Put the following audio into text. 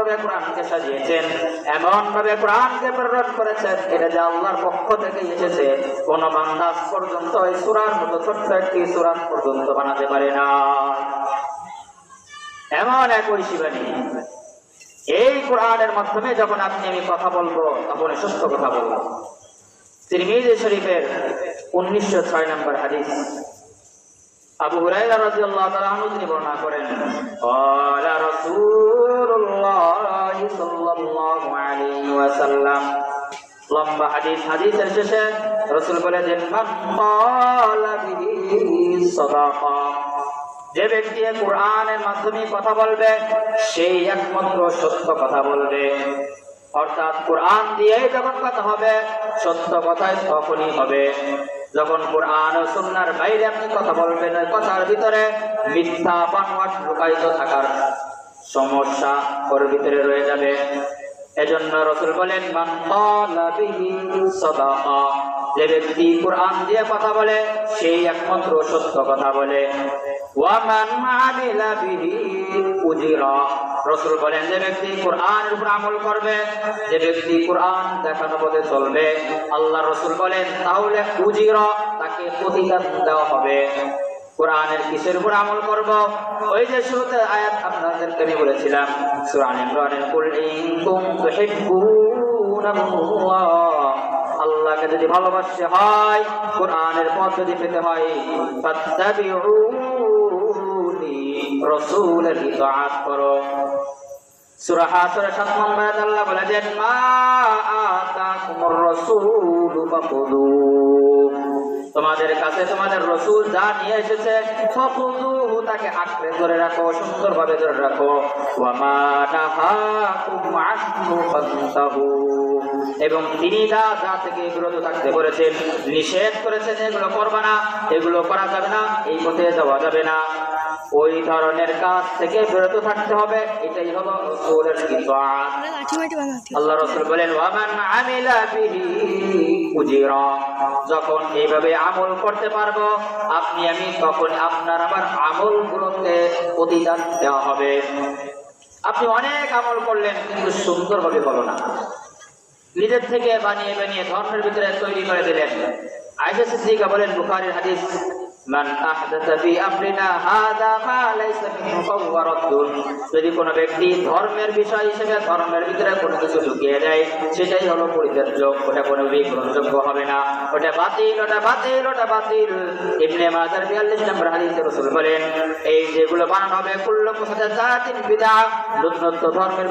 ভাবে কোরআনকে সাজিয়েছেন, এমন ভাবে কোরআনকে প্রেরণ করেছেন, এটা যে আল্লাহর পক্ষ থেকে এসেছে, কোন বান্দা আজ পর্যন্ত এই সূরার মতো ছোট্ট একটি সূরা পর্যন্ত বানাতে পারে না। এমন এক ঐশীবাণী, এই কোরআনের মাধ্যমে যখন আপনি আমি কথা বলবো তখন সত্য কথা বলবো। তিরমিজি শরীফের 1906 নম্বর হাদিস, আবু হুরায়রা রাদিয়াল্লাহু তাআলা আনহু তিনি বর্ণনা করেন, ক্বালা রাসূলুল্লাহ সাল্লাল্লাহু আলাইহি ওয়াসাল্লাম, লম্বা হাদিস, হাদিসের শেষে রাসূল বলেছেন, মান ক্বালা বিহি সাদাকা, যে ব্যক্তি কোরআনের মাধ্যমে কথা বলবে সেই একমাত্র সত্য কথা বলবে। অর্থাৎ কোরআন দিয়ে যখন কথা হবে সত্য কথাই তখনই হবে যখন কোরআন ও সুন্নাহর বাইরে আপনি কথা বলবেন, ওই কথার ভিতরে মিথ্যা বানোয়াট লুকায়িত থাকার সমস্যা ওর ভিতরে রয়ে যাবে। এজন্য রাসূল বলেন, মান ক্বালা বিহি সাদাকা, যে ব্যক্তি কোরআন দিয়ে কথা বলে সেই একমাত্র সত্য কথা বলে। ওয়া মান আমিলা বিহি উজিরা, রাসূল বলেন, যে ব্যক্তি কোরআনের উপর আমল করবে, যে ব্যক্তি কোরআন দেখানো পথে চলবে, আল্লাহ রাসূল বলেন তাহলে উজিরা, তাকে প্রতিদান দেওয়া হবে। কোরআনের কিসের উপর আমল করব? ওই যে শুরুতে আয়াত আপনাদেরকে আমি বলেছিলাম সূরা আল ইমরানের, কুল ইন কুনতুম তুহিব্বুনাল্লাহ, আল্লাহকে যদি ভালোবাসতে হয়, কোরআনের পথ যদি পেতে হয়, ফাত্তাবিউনি, রাসূলের ইতাআত করো। সূরা হাসরের 7 নম্বর আয়াতে আল্লাহ বলেছেন, মা আতাকুমুর রাসূলু ফাখুযু, তোমাদের কাছে তোমাদের রাসূল যা নিয়ে এসেছে, ফাখুযুহু, তাকে আঁকড়ে ধরে রাখো, সুন্দরভাবে ধরে রাখো। ওয়া মা নাহাকুম আনহু ফান্তাহু, এবং তিনি যা থেকে বিরত থাকতে বলেছেন, নিষেধ করেছেন, এগুলো করবা না, এগুলো করা যাবে না, এই পথে যাওয়া যাবে না, ওই ধরনের কাজ থেকে বিরত থাকতে হবে। এটাই হলো রাসূলের ইতাআত। আল্লাহ রাসূল বলেন, ওয়া মান আমিলা বিহি উজিরা, যখন এইভাবে আমল করতে পারবো আপনি আমি, তখন আপনার আমার আমলগুলোতে প্রতিদান দেওয়া হবে। আপনি অনেক আমল করলেন কিন্তু সুন্দরভাবে হলো না, নিজের থেকে বানিয়ে বানিয়ে ধর্মের ভিতরে তৈরি করে দিলেন। আয়েশা সিদ্দিকা বলেন, বুখারীর হাদিস, মান আহদাসা ফি আমরিনা হাযা মা লাইসা মিনহু ফাহুয়া রাদ্দুন, যদি কোনো ব্যক্তি ধর্মের বিষয় হিসেবে ধর্মের ভিতরে কোনো কিছু ঢুকিয়ে দেয়, সেটাই হলো পরিত্যাজ্য, ওটা কোনোভাবেই গ্রহণযোগ্য হবে না, ওটা বাতিল, ওটা বাতিল, ওটা বাতিল। ইবনে মাজার 42 নম্বর হাদিসে রাসূল বলেন, এই যেগুলো বানানো হবে, কুল্লু মুহদাসাতিন বিদআহ, নতুন ধর্মের